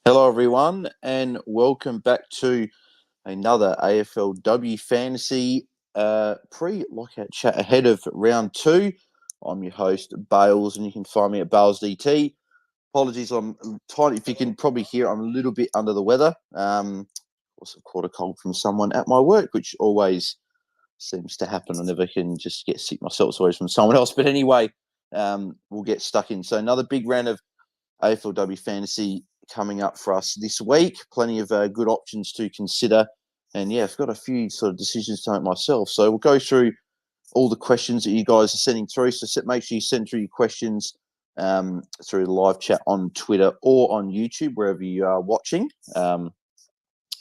Hello, everyone, and welcome back to another AFLW Fantasy pre-lockout chat ahead of round two. I'm your host, Bales, and you can find me at BalesDT. Apologies, I'm tiny. If you can probably hear, I'm a little bit under the weather. Also caught a cold from someone at my work, which always seems to happen. I never can just get sick myself. It's always from someone else. But anyway, we'll get stuck in. So another big round of AFLW Fantasy coming up for us this week. Plenty of good options to consider. And yeah, I've got a few sort of decisions to make myself. So we'll go through all the questions that you guys are sending through. So make sure you send through your questions through the live chat on Twitter or on YouTube, wherever you are watching. And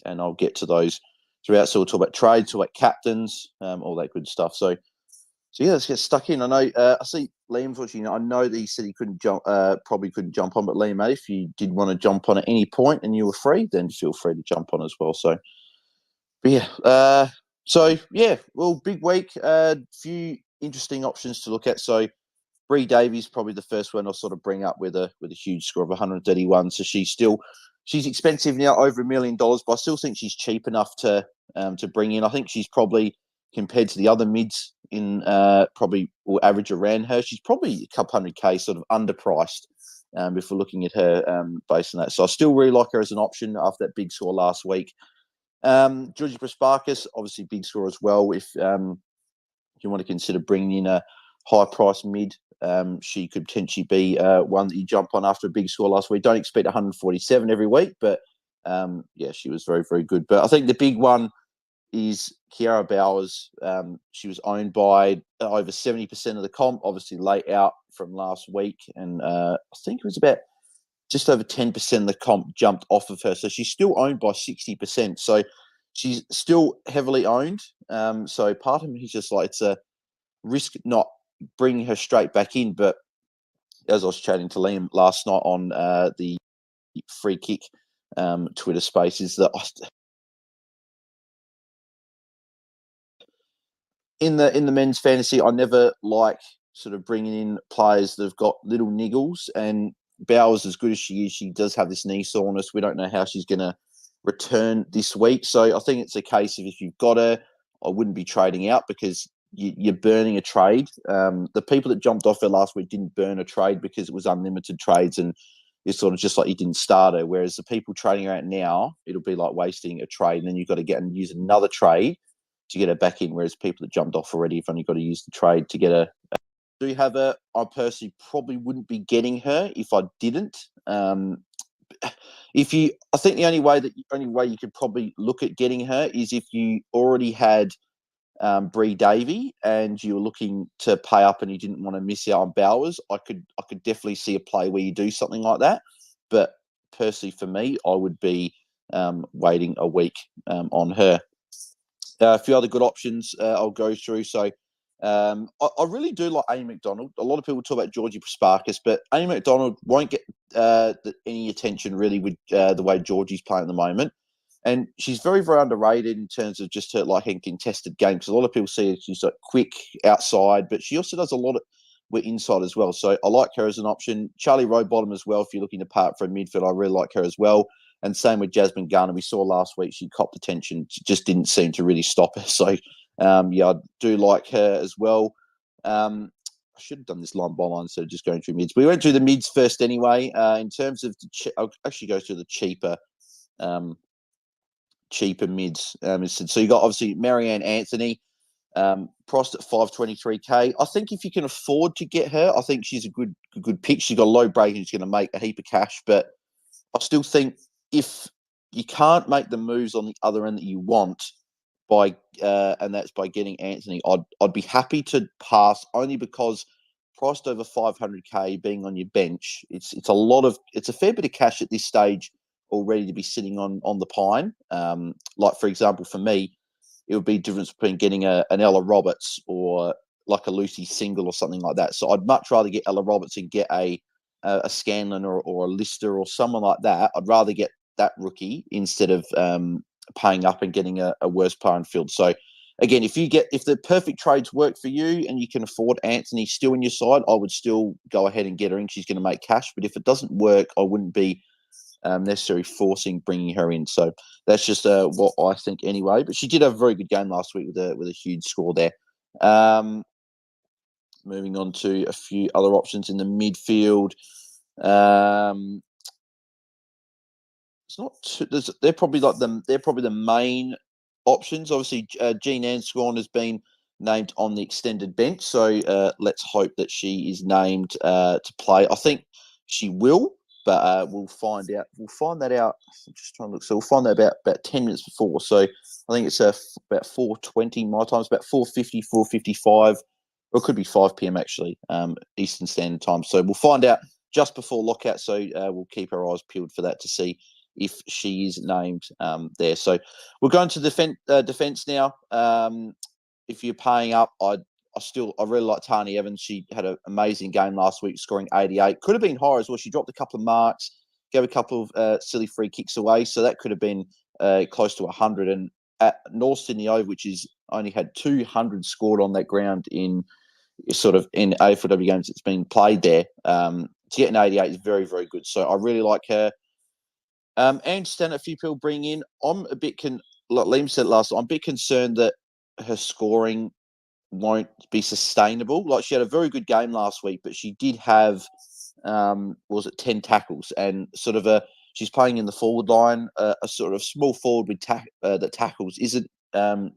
I'll get to those throughout. So we'll talk about trades, talk about captains, all that good stuff. So yeah, let's get stuck in. I know I see Liam's watching. I know that he said he couldn't jump, probably couldn't jump on, but Liam, mate, if you did want to jump on at any point and you were free, then feel free to jump on as well. So, but yeah, well, big week. Few interesting options to look at. So, Bree Davies probably the first one I'll sort of bring up with a huge score of 131. So she's expensive now, over $1 million, but I still think she's cheap enough to bring in. I think she's probably, compared to the other mids in probably will average around her, she's probably a couple hundred K sort of underpriced if we're looking at her based on that. So I still really like her as an option after that big score last week. Georgie Prasparkas, obviously big score as well. If you want to consider bringing in a high price mid, she could potentially be one that you jump on after a big score last week. Don't expect 147 every week, but yeah, she was very, very good. But I think the big one is Kiara Bowers. She was owned by over 70% of the comp, obviously late out from last week. And I think it was about just over 10% of the comp jumped off of her. So she's still owned by 60%. So she's still heavily owned. So part of me is just like, it's a risk not bringing her straight back in. But as I was chatting to Liam last night on the free kick Twitter spaces, that in the men's fantasy, I never like sort of bringing in players that have got little niggles. And Bowers, as good as she is, she does have this knee soreness. We don't know how she's going to return this week. So I think it's a case of, if you've got her, I wouldn't be trading out, because you're burning a trade. The people that jumped off her last week didn't burn a trade because it was unlimited trades, and it's sort of just like you didn't start her. Whereas the people trading her out now, it'll be like wasting a trade, and then you've got to get and use another trade to get her back in. Whereas people that jumped off already have only got to use the trade to get her. Do you have her? I personally probably wouldn't be getting her if I didn't. I think the only way you could probably look at getting her is if you already had Bree Davy and you were looking to pay up and you didn't want to miss out on Bowers. I could definitely see a play where you do something like that. But personally, for me, I would be waiting a week on her. A few other good options I'll go through. So I really do like Amy McDonald. A lot of people talk about Georgie Prasparkas, but Amy McDonald won't get any attention really with the way Georgie's playing at the moment. And she's very, very underrated in terms of just her in contested games. A lot of people see her, she's like quick outside, but she also does a lot of inside as well. So I like her as an option. Charlie Rowbottom as well, if you're looking to part for a midfield, I really like her as well. And same with Jasmine Garner. We saw last week she copped attention. She just didn't seem to really stop her. So, yeah, I do like her as well. I should have done this line by line instead of just going through mids. We went through the mids first anyway. In terms of I'll actually go through the cheaper mids. So you got obviously Marianne Anthony, priced at 523K. I think if you can afford to get her, I think she's a good pick. She's got a low break and she's going to make a heap of cash. But I still think if you can't make the moves on the other end that you want and that's by getting Anthony, I'd be happy to pass, only because priced over 500K being on your bench, it's a fair bit of cash at this stage already to be sitting on the pine. Like for example, for me, it would be a difference between getting an Ella Roberts or like a Lucy Single or something like that. So I'd much rather get Ella Roberts and get a Scanlon or a Lister or someone like that. I'd rather get that rookie instead of paying up and getting a worse player in field. So again, if the perfect trades work for you and you can afford Anthony still in your side, I would still go ahead and get her in. She's going to make cash. But if it doesn't work, I wouldn't be necessarily forcing bringing her in. So that's just what I think anyway. But she did have a very good game last week with a huge score there. Moving on to a few other options in the midfield. It's not too, they're probably the main options. Obviously, Jean Anscorn has been named on the extended bench, so let's hope that she is named to play. I think she will, but we'll find out. We'll find that out. I'm just trying to look. So we'll find that about 10 minutes before. So I think it's about 4:20 my time. It's about 4:50, 4:55, or it could be 5 p.m. actually, Eastern Standard Time. So we'll find out just before lockout. So we'll keep our eyes peeled for that to see if she is named there. So we're going to defence now. If you're paying up, I really like Tani Evans. She had an amazing game last week, scoring 88. Could have been higher as well. She dropped a couple of marks, gave a couple of silly free kicks away, so that could have been close to 100. And at North Sydney Oval, which is only had 200 scored on that ground in AFLW games that's been played there, to get an 88 is very, very good. So I really like her. And stand a few people bring in. I'm a bit like Liam said last time, I'm a bit concerned that her scoring won't be sustainable. Like, she had a very good game last week, but she did have 10 tackles, and she's playing in the forward line. A sort of small forward with that tackles isn't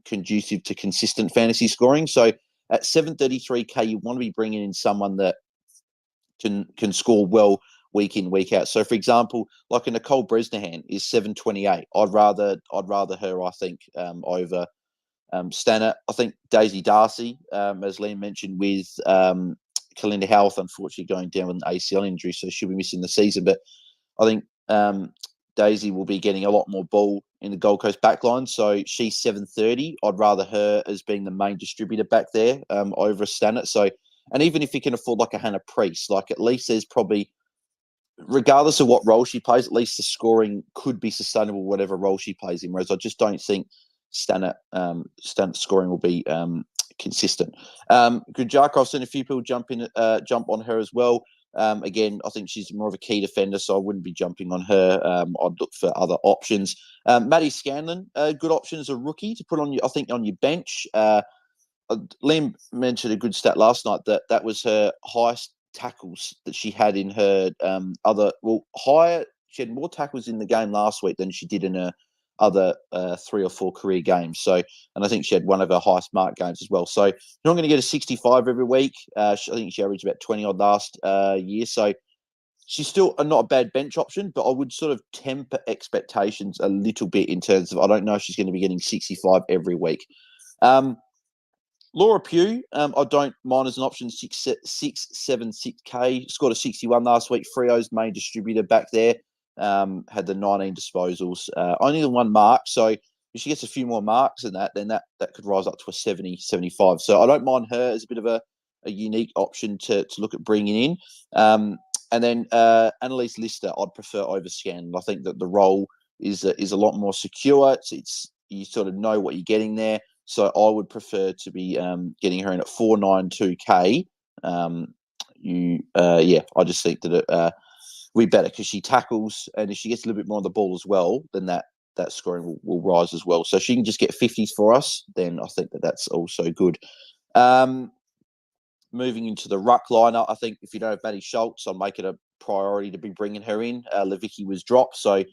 conducive to consistent fantasy scoring. So at 733k, you want to be bringing in someone that can score well week in, week out. So, for example, like a Nicole Bresnahan is 728. I'd rather her, I think, over Stanner. I think Daisy Darcy, as Liam mentioned, with Kalinda Howth, unfortunately going down with an ACL injury, so she'll be missing the season. But I think Daisy will be getting a lot more ball in the Gold Coast backline. So she's 730. I'd rather her as being the main distributor back there over Stanner. So, and even if you can afford like a Hannah Priest, like at least there's probably, regardless of what role she plays, at least the scoring could be sustainable, whatever role she plays in. Whereas I just don't think Stanner scoring will be consistent. Gujark, I've seen a few people jump on her as well. Again, I think she's more of a key defender, so I wouldn't be jumping on her. I'd look for other options. Maddie Scanlon, good option as a rookie to put on your bench. Liam mentioned a good stat last night that was her highest tackles that she had in her higher. She had more tackles in the game last week than she did in her other 3 or 4 career games. So, and I think she had one of her highest mark games as well. So you're not going to get a 65 every week. I think she averaged about 20 odd last year. So she's still not a bad bench option, but I would sort of temper expectations a little bit in terms of, I don't know if she's going to be getting 65 every week. Laura Pugh, I don't mind as an option, 676k, scored a 61 last week. Freo's main distributor back there, had the 19 disposals, only the 1 mark. So if she gets a few more marks than that, then that could rise up to a 70, 75. So I don't mind her as a bit of a unique option to look at bringing in. And then Annalise Lister, I'd prefer over Scanlon. I think that the role is a lot more secure. It's you sort of know what you're getting there. So I would prefer to be getting her in at 492k. I just think that it will be better because she tackles, and if she gets a little bit more on the ball as well, then that scoring will rise as well. So if she can just get 50s for us, then I think that's also good. Moving into the ruck lineup, I think if you don't have Maddie Schultz, I'll make it a priority to be bringing her in. Levicki was dropped, so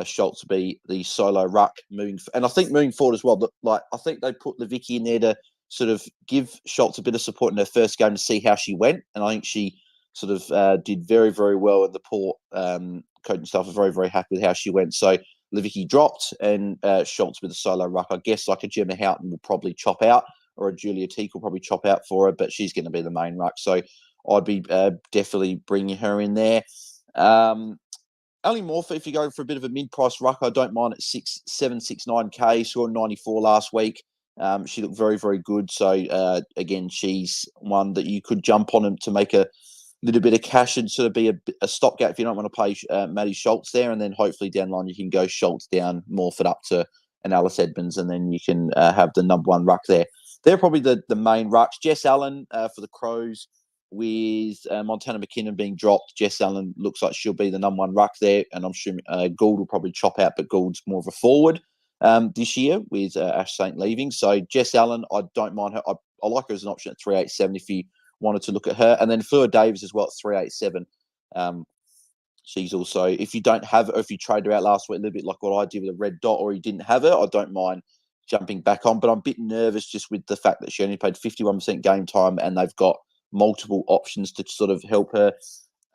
Schultz will be the solo ruck and I think moving forward as well. Like, I think they put Levicki in there to sort of give Schultz a bit of support in her first game to see how she went, and I think she sort of did very, very well. And the Port coaching staff are very, very happy with how she went. So Levicki dropped, and Schultz with a solo ruck. I guess like a Gemma Houghton will probably chop out, or a Julia Teague will probably chop out for her, but she's going to be the main ruck. So I'd be definitely bringing her in there. Ali Morpher, if you're going for a bit of a mid-price ruck, I don't mind at 769k. Scored 94 last week. She looked very, very good. So, again, she's one that you could jump on him to make a little bit of cash and sort of be a stopgap if you don't want to play Maddie Schultz there. And then hopefully down the line you can go Schultz down, Morford up to an Alice Edmonds, and then you can have the number 1 ruck there. They're probably the main rucks. Jess Allen for the Crows. with Montana McKinnon being dropped, Jess Allen looks like she'll be the number one ruck there, and I'm sure Gould will probably chop out, but Gould's more of a forward this year with Ash Saint leaving. So Jess Allen, I don't mind her. I like her as an option at 387 if you wanted to look at her. And then Fleur Davis as well at 387. She's also, if you don't have her, if you trade her out last week, a little bit like what I did with a red dot, or you didn't have her, I don't mind jumping back on. But I'm a bit nervous just with the fact that she only played 51% game time and they've got multiple options to sort of help her.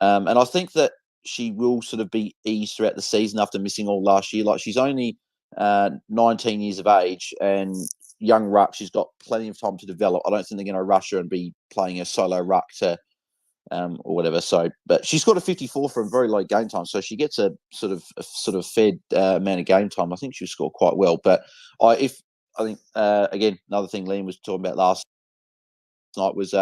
And I think that she will sort of be eased throughout the season after missing all last year. Like, she's only 19 years of age and young ruck. She's got plenty of time to develop. I don't think they're going to rush her and be playing a solo ruck to or whatever. So, but she's got a 54 from very low game time, so she gets a sort of fair amount of game time. I think she'll score quite well. But I think again, another thing Liam was talking about last night was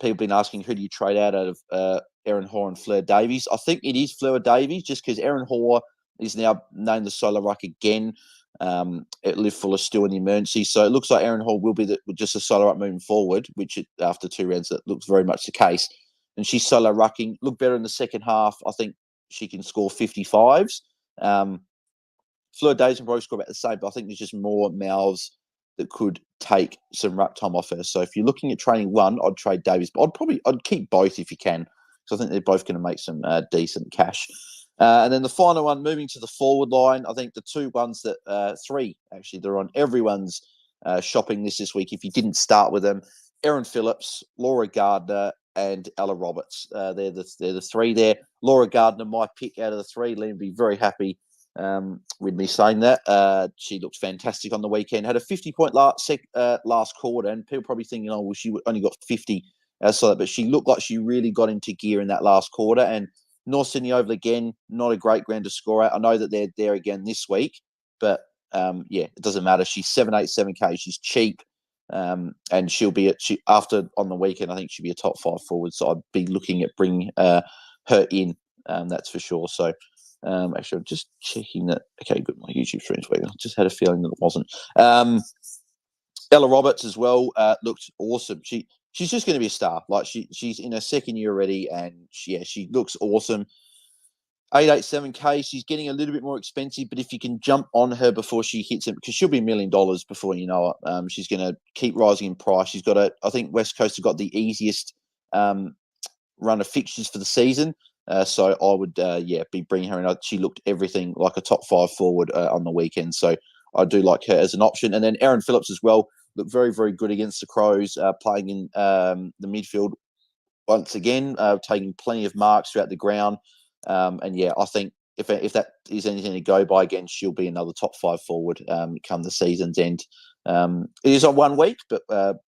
people been asking who do you trade out of Erin Hoare and Fleur Davies. I think it is Fleur Davies, just because Erin Hoare is now named the solo ruck again. At Liv Fuller still in the emergency, so it looks like Erin Hall will be just a solo ruck moving forward, which after 2 rounds that looks very much the case. And she's solo rucking, look better in the second half. I think she can score 55s. Fleur Davies can probably score about the same, but I think there's just more mouths that could take some ruck time off her. So if you're looking at trading one, I'd trade Davies, but I'd keep both if you can, because I think they're both going to make some decent cash. And then the final one, moving to the forward line, I think the two ones that, three actually, they're on everyone's shopping list this week. If you didn't start with them, Erin Phillips, Laura Gardner, and Ella Roberts. They're the three there. Laura Gardner, my pick out of the three. Liam would be very happy with me saying that. She looked fantastic on the weekend. Had a 50-point last quarter, and people probably thinking, oh, well, she only got 50 outside, but she looked like she really got into gear in that last quarter. And North Sydney Oval again, not a great ground to score at. I know that they're there again this week, but it doesn't matter. She's 787K. She's cheap. And she'll be after on the weekend. I think she'll be a top 5 forward. So I'd be looking at bringing her in. That's for sure. So actually, I'm just checking that. Okay, good. My YouTube stream's working. I just had a feeling that it wasn't. Ella Roberts as well looked awesome. She's just going to be a star. Like she's in her second year already, and she looks awesome. 887K, she's getting a little bit more expensive, but if you can jump on her before she hits it, because she'll be $1 million before you know it, she's going to keep rising in price. She's got I think West Coast have got the easiest run of fixtures for the season. So I would, be bringing her in. She looked everything like a top 5 forward on the weekend. So I do like her as an option. And then Erin Phillips as well looked very, very good against the Crows, playing in the midfield once again, taking plenty of marks throughout the ground. I think if that is anything to go by, again, she'll be another top 5 forward come the season's end. It is on 1 week, but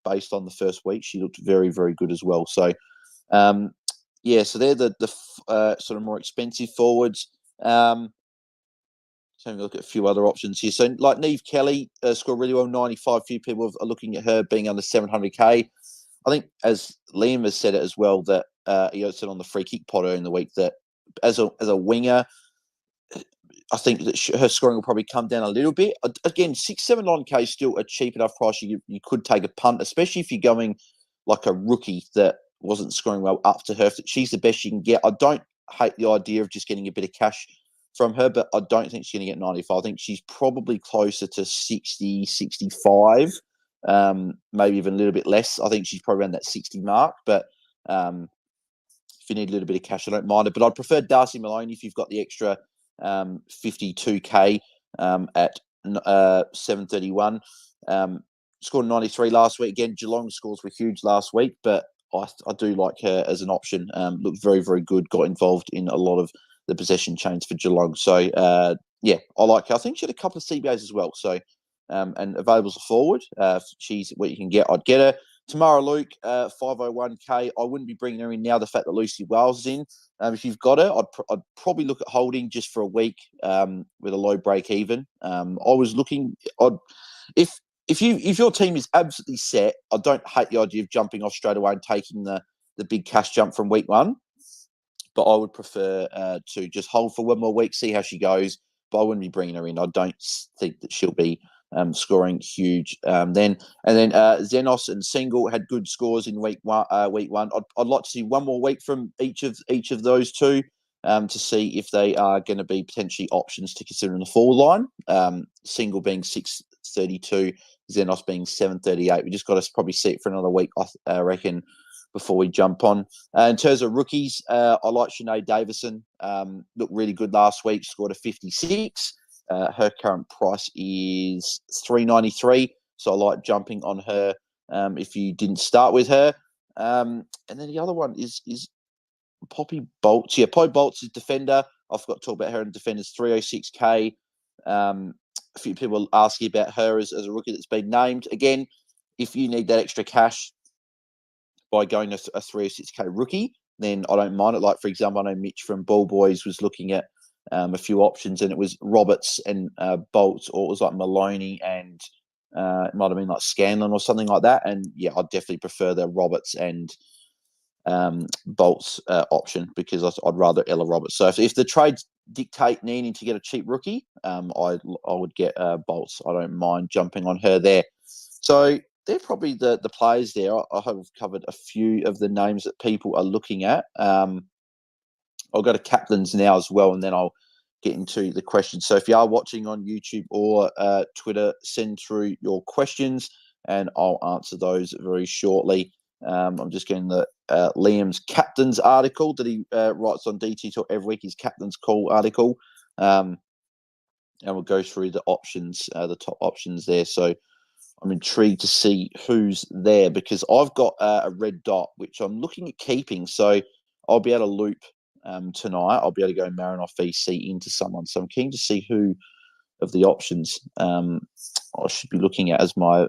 based on the first week, she looked very, very good as well. So, so they're the sort of more expensive forwards. Having a look at a few other options here. So, like Neve Kelly scored really well, 95. Few people are looking at her being under 700K. I think, as Liam has said it as well, that he said on the free kick pod in the week that as a winger, I think that her scoring will probably come down a little bit. Again, 679K is still a cheap enough price. You could take a punt, especially if you're going like a rookie that wasn't scoring well up to her. She's the best you can get. I don't hate the idea of just getting a bit of cash from her, but I don't think she's going to get 95. I think she's probably closer to 60, 65, maybe even a little bit less. I think she's probably around that 60 mark, but if you need a little bit of cash, I don't mind it. But I'd prefer Darcy Maloney if you've got the extra 52K at 731. Scored 93 last week. Again, Geelong scores were huge last week, but I do like her as an option. Looked very, very good. Got involved in a lot of the possession chains for Geelong. So, I like her. I think she had a couple of CBAs as well. So, and available as a forward. She's what you can get. I'd get her. Tamara Luke, 501K. I wouldn't be bringing her in now. The fact that Lucy Wales is in. If you've got her, I'd probably look at holding just for a week with a low break even. I was looking. If your team is absolutely set, I don't hate the idea of jumping off straight away and taking the big cash jump from week 1. But I would prefer to just hold for 1 more week, see how she goes. But I wouldn't be bringing her in. I don't think that she'll be scoring huge. Then Xenos and Single had good scores in week one. I'd like to see one more week from each of those two to see if they are going to be potentially options to consider in the forward line. Single being 632, Xenos being 738. We just got to probably see it for another week, I reckon, before we jump on. In terms of rookies, I like Sinead Davison. Looked really good last week. Scored a 56. Her current price is $3.93, so I like jumping on her if you didn't start with her. And then the other one is Poppy Bolts. Yeah, Poppy Bolts is defender. I forgot to talk about her in defenders, 306k. A few people asking about her as a rookie that's been named. Again, if you need that extra cash by going to a 306k rookie, then I don't mind it. Like, for example, I know Mitch from Ball Boys was looking at a few options, and it was Roberts and Bolts, or it was like Maloney and it might have been like Scanlon or something like that. And yeah, I'd definitely prefer the Roberts and Bolts option because I'd rather Ella Roberts. So if the trades dictate needing to get a cheap rookie, I would get Bolts. I don't mind jumping on her there. So they're probably the players there. I have covered a few of the names that people are looking at. I'll go to captains now as well, and then I'll get into the questions. So if you are watching on YouTube or Twitter, send through your questions, and I'll answer those very shortly. I'm just getting the Liam's captains article that he writes on DT Talk every week, his captain's call article. And we'll go through the options, the top options there. So I'm intrigued to see who's there because I've got a red dot, which I'm looking at keeping. So I'll be able to loop tonight. I'll be able to go Marinoff VC into someone. So I'm keen to see who of the options I should be looking at as my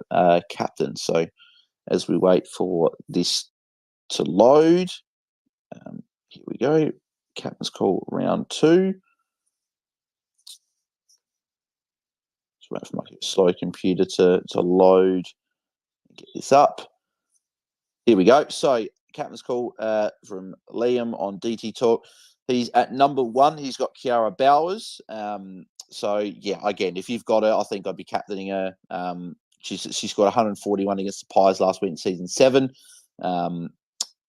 captain. So as we wait for this to load, here we go. Captain's call round 2. Just wait for my slow computer to load. Get this up. Here we go. So captain's call from Liam on DT Talk. He's at number 1. He's got Kiara Bowers. So yeah, again, if you've got her, I think I'd be captaining her. She scored 141 against the Pies last week in season 7.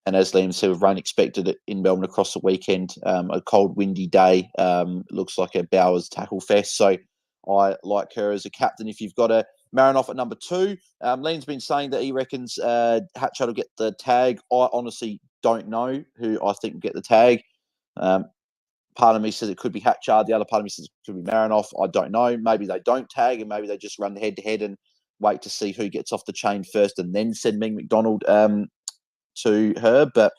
And as Liam said, with rain expected in Melbourne across the weekend, a cold, windy day. Looks like a Bowers tackle fest. So I like her as a captain. If you've got a Marinoff at number 2, Liam's been saying that he reckons Hatchard will get the tag. I honestly don't know who I think will get the tag. Part of me says it could be Hatchard. The other part of me says it could be Marinoff. I don't know. Maybe they don't tag, and maybe they just run the head-to-head and wait to see who gets off the chain first and then send Ming McDonald to her. But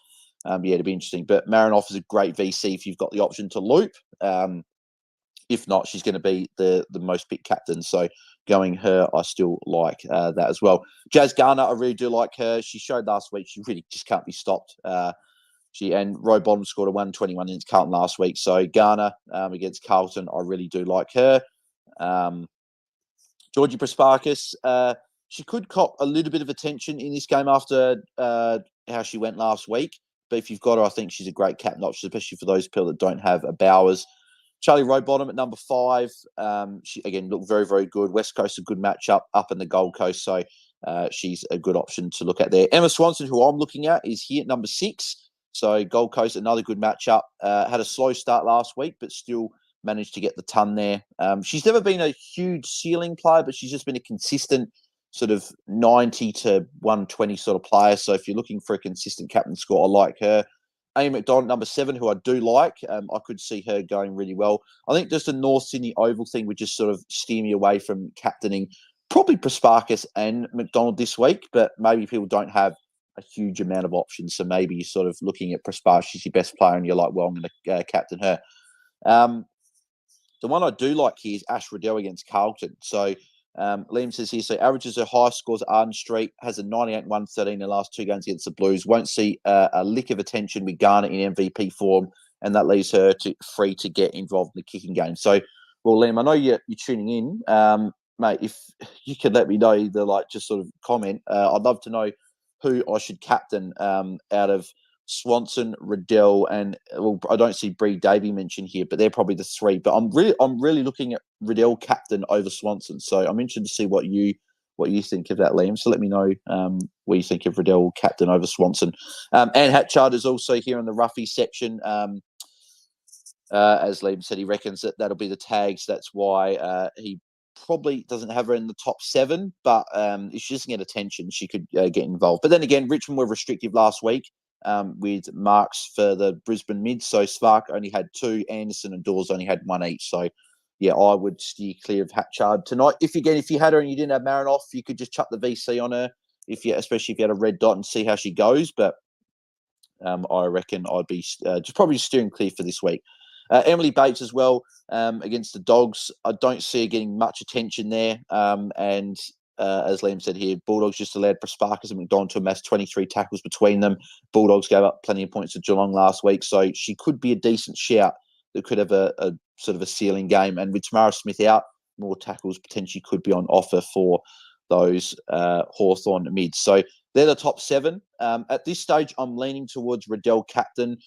yeah, it'd be interesting. But Marinoff is a great VC if you've got the option to loop. If not, she's going to be the most picked captain. So going her, I still like that as well. Jazz Garner, I really do like her. She showed last week she really just can't be stopped. And Roe Bottom scored a 121 against Carlton last week. So Garner against Carlton, I really do like her. Georgie Prasparkas, she could cop a little bit of attention in this game after how she went last week. But if you've got her, I think she's a great captain option, especially for those people that don't have a Bowers. Charlie Rowbottom at number 5. She, again, looked very, very good. West Coast, a good matchup up in the Gold Coast. So she's a good option to look at there. Emma Swanson, who I'm looking at, is here at number 6. So Gold Coast, another good matchup. Had a slow start last week, but still managed to get the ton there. She's never been a huge ceiling player, but she's just been a consistent sort of 90 to 120 sort of player. So if you're looking for a consistent captain score, I like her. Amy McDonald, number 7, who I do like. I could see her going really well. I think just the North Sydney Oval thing would just sort of steer me away from captaining probably Prasparkas and McDonald this week, but maybe people don't have a huge amount of options. So maybe you're sort of looking at Prasparkas as your best player and you're like, well, I'm going to captain her. The one I do like here is Ash Riddell against Carlton. So Liam says here, so averages her high scores at Arden Street, has a 98 113 in the last 2 games against the Blues. Won't see a lick of attention with Garner in MVP form, and that leaves her free to get involved in the kicking game. So, well, Liam, I know you're tuning in. Mate, if you could let me know, either like just sort of comment. I'd love to know who I should captain out of Swanson, Riddell, and I don't see Bree Davey mentioned here, but they're probably the three. But I'm really looking at Riddell captain over Swanson. So I'm interested to see what you think of that, Liam. So let me know what you think of Riddell captain over Swanson. Anne Hatchard is also here in the roughy section. As Liam said, he reckons that'll be the tags. That's why he probably doesn't have her in the top 7, but if she doesn't get attention, she could get involved. But then again, Richmond were restrictive last week with marks for the Brisbane mids. So Svark only had 2, Anderson and Dawes only had 1 each. So yeah, I would steer clear of Hatchard tonight. If you had her and you didn't have Marinoff, you could just chuck the VC on her, especially if you had a red dot, and see how she goes. But I reckon I'd be just probably steering clear for this week. Emily Bates as well against the Dogs. I don't see her getting much attention there. And as Liam said here, Bulldogs just allowed Prasparkas and McDonald to amass 23 tackles between them. Bulldogs gave up plenty of points to Geelong last week, so she could be a decent shout that could have a sort of a ceiling game. And with Tamara Smith out, more tackles potentially could be on offer for those Hawthorn mids. So they're the top 7. At this stage, I'm leaning towards Riddell captain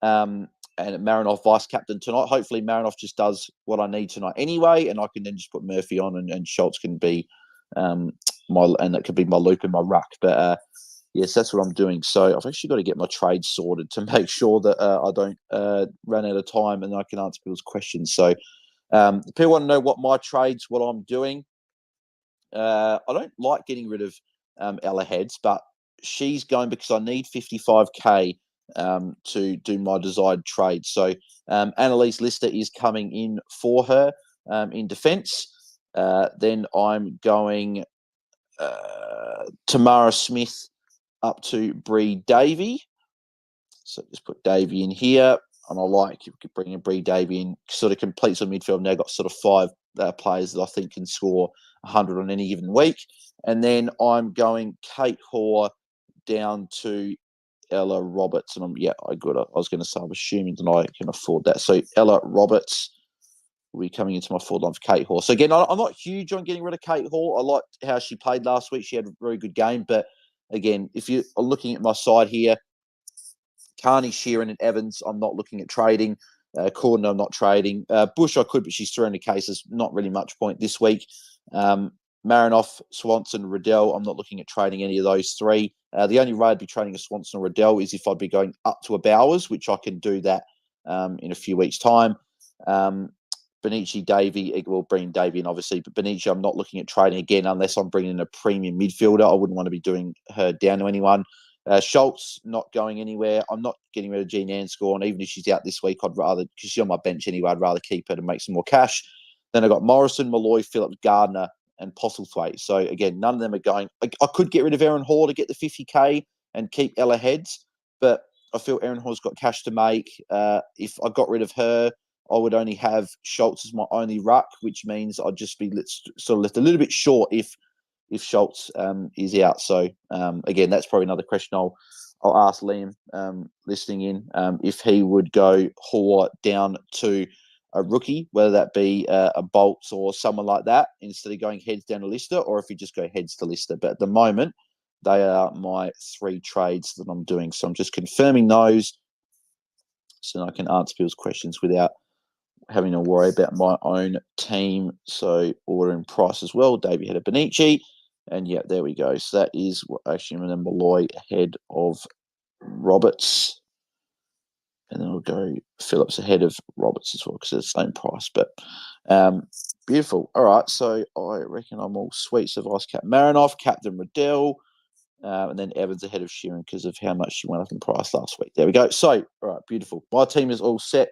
and Marinoff vice captain tonight. Hopefully Marinoff just does what I need tonight anyway, and I can then just put Murphy on, and Schultz can be and that could be my loop and my ruck. But yes, that's what I'm doing. So I've actually got to get my trade sorted to make sure that I don't run out of time and I can answer people's questions. So people want to know what my trades, what I'm doing. I don't like getting rid of Ella Heads, but she's going because I need 55k to do my desired trade. So Annalise Lister is coming in for her in defence. Then I'm going Tamara Smith up to Bree Davey. So just put Davey in here. And I like bringing Bree Davey in, sort of completes the midfield. Now got sort of 5 players that I think can score 100 on any given week. And then I'm going Kate Hoare down to Ella Roberts. And I was going to say, I'm assuming that I can afford that. So Ella Roberts will be coming into my forward line for Kate Hoare. So again, I'm not huge on getting rid of Kate Hoare. I liked how she played last week. She had a very good game. But again, if you are looking at my side here, Carney, Sheeran and Evans, I'm not looking at trading. Corden, I'm not trading. Bush, I could, but she's 300 cases. Not really much point this week. Marinoff, Swanson, Riddell, I'm not looking at trading any of those 3. The only way I'd be trading a Swanson or Riddell is if I'd be going up to a Bowers, which I can do that in a few weeks' time. Benici, Davey, will bring Davey in, obviously, but Benici, I'm not looking at trading again unless I'm bringing in a premium midfielder. I wouldn't want to be doing her down to anyone. Schultz, not going anywhere. I'm not getting rid of Jean Anscore, and even if she's out this week, I'd rather, because she's on my bench anyway, I'd rather keep her to make some more cash. Then I've got Morrison, Malloy, Phillips, Gardner, and Postlethwaite. So again, none of them are going. I could get rid of Erin Hall to get the 50k and keep Ella Heads, but I feel Erin Hall's got cash to make. If I got rid of her, I would only have Schultz as my only ruck, which means I'd just be sort of left a little bit short if Schultz is out. So again, that's probably another question I'll ask Liam listening in, if he would go Hoare down to a rookie, whether that be a Bolts or someone like that, instead of going heads down to Lister, or if he just go heads to Lister. But at the moment, they are my 3 trades that I'm doing. So I'm just confirming those so I can answer people's questions without having to worry about my own team. So order and price as well. Davey had a Benici. And yeah, there we go. So that is what actually I'm Malloy ahead of Roberts. And then we'll go Phillips ahead of Roberts as well because they're the same price. But beautiful. All right. So I reckon I'm all sweet. So Vice Cap Marinoff, Captain Riddell, and then Evans ahead of Sheeran because of how much she went up in price last week. There we go. So, all right, beautiful. My team is all set,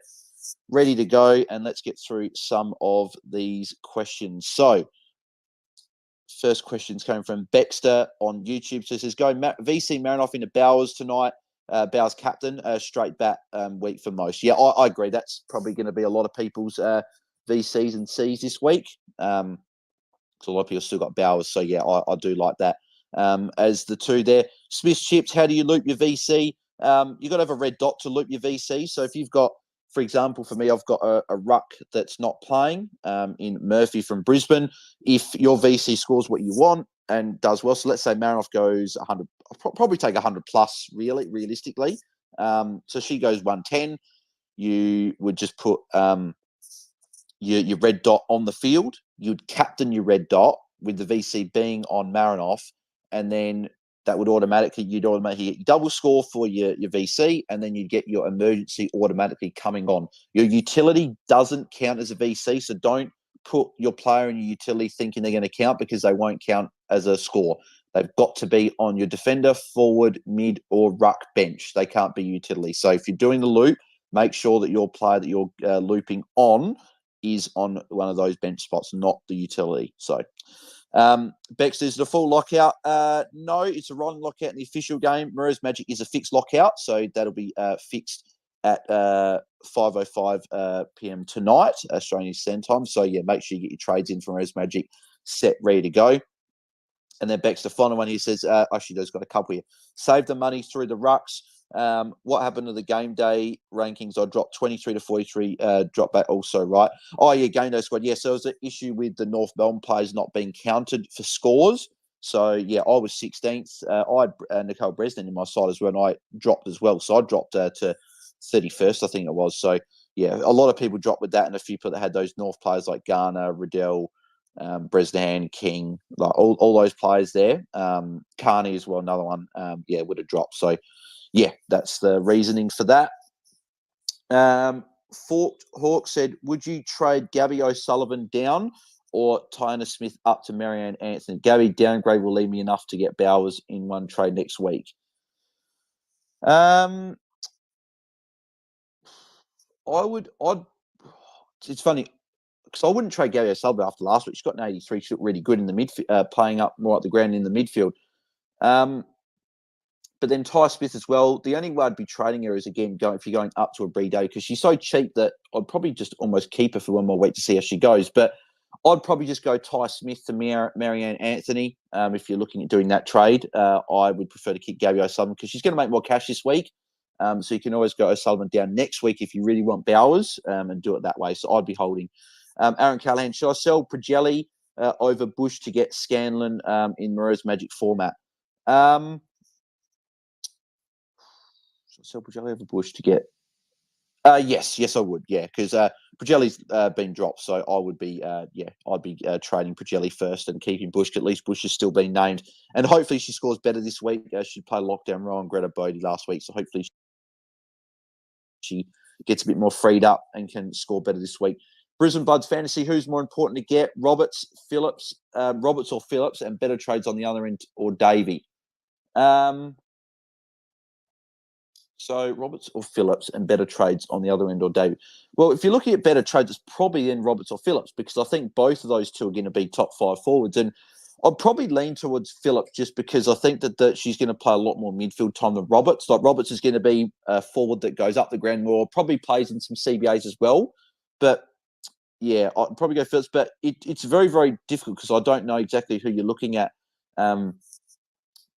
ready to go. And let's get through some of these questions. So, first question's coming from Baxter on YouTube. So it says, go VC Marinoff into Bowers tonight. Bowers captain, straight bat week for most. Yeah, I agree. That's probably going to be a lot of people's VCs and Cs this week. So a lot of people still got Bowers. So yeah, I do like that. As the 2 there. Smith Chips, how do you loop your VC? You've got to have a red dot to loop your VC. So if you've got, for example, for me, I've got a ruck that's not playing in Murphy from Brisbane. If your VC scores what you want and does well, so let's say Marinoff goes 100, I'll probably take 100 plus, realistically. So she goes 110. You would just put your red dot on the field. You'd captain your red dot with the VC being on Marinoff, and then that would you'd automatically get your double score for your VC, and then you'd get your emergency automatically coming on. Your utility doesn't count as a VC, so don't put your player and your utility thinking they're going to count, because they won't count as a score. They've got to be on your defender, forward, mid, or ruck bench. They can't be utility. So if you're doing the loop, make sure that your player that you're looping on is on one of those bench spots, not the utility. So, Bex, is it a full lockout? No, it's a rolling lockout in the official game. Mirror's Magic is a fixed lockout, so that'll be fixed at 5:05 p.m. tonight, Australian Standard Time. So, yeah, make sure you get your trades in from Mirror's Magic set, ready to go. And then Bex, the final one, he says, actually, there's got a couple here. Save the money through the rucks. What happened to the game day rankings? I dropped 23 to 43, drop back also, right? Oh, yeah, game day squad. Yes, there was an issue with the North Melbourne players not being counted for scores. So, yeah, I was 16th. I had Nicole Bresnan in my side as well, and I dropped as well. So I dropped to 31st, I think it was. So, yeah, a lot of people dropped with that, and a few people that had those North players like Garner, Riddell, Bresnahan, King, like all those players there. Carney as well, another one, would have dropped. So, yeah, that's the reasoning for that. Forked Hawk said, would you trade Gabby O'Sullivan down or Tyner Smith up to Marianne Anthony? Gabby downgrade will leave me enough to get Bowers in one trade next week. It's funny, because I wouldn't trade Gabby O'Sullivan after last week. She's got an 83. She looked really good in the midfield, playing up more at the ground in the midfield. But then Ty Smith as well. The only way I'd be trading her is, again, if you're going up to a Brie Day, because she's so cheap that I'd probably just almost keep her for one more week to see how she goes. But I'd probably just go Ty Smith to Marianne Anthony. If you're looking at doing that trade, I would prefer to keep Gabby O'Sullivan, because she's going to make more cash this week. So you can always go O'Sullivan down next week if you really want Bowers, and do it that way. So I'd be holding. Aaron Callahan, should I sell Prajelli over Bush to get Scanlon in Mirror's Magic format? Should I sell Prajelli over Bush to get? Yes, I would. Yeah, because Prajelli's been dropped, so I would be, I'd be trading Prajelli first and keeping Bush. At least Bush has still been named, and hopefully she scores better this week. She played lockdown role on Greta Bodie last week, so hopefully she gets a bit more freed up and can score better this week. Brisbane Bloods Fantasy, who's more important to get? Roberts or Phillips, and better trades on the other end, or Davey? So Roberts or Phillips, and better trades on the other end, or Davey? Well, if you're looking at better trades, it's probably then Roberts or Phillips, because I think both of those two are going to be top 5 forwards. And I'd probably lean towards Phillips, just because I think that she's going to play a lot more midfield time than Roberts. Like, Roberts is going to be a forward that goes up the ground more, probably plays in some CBAs as well. But yeah, I'd probably go Phillips. But it's very, very difficult, because I don't know exactly who you're looking at.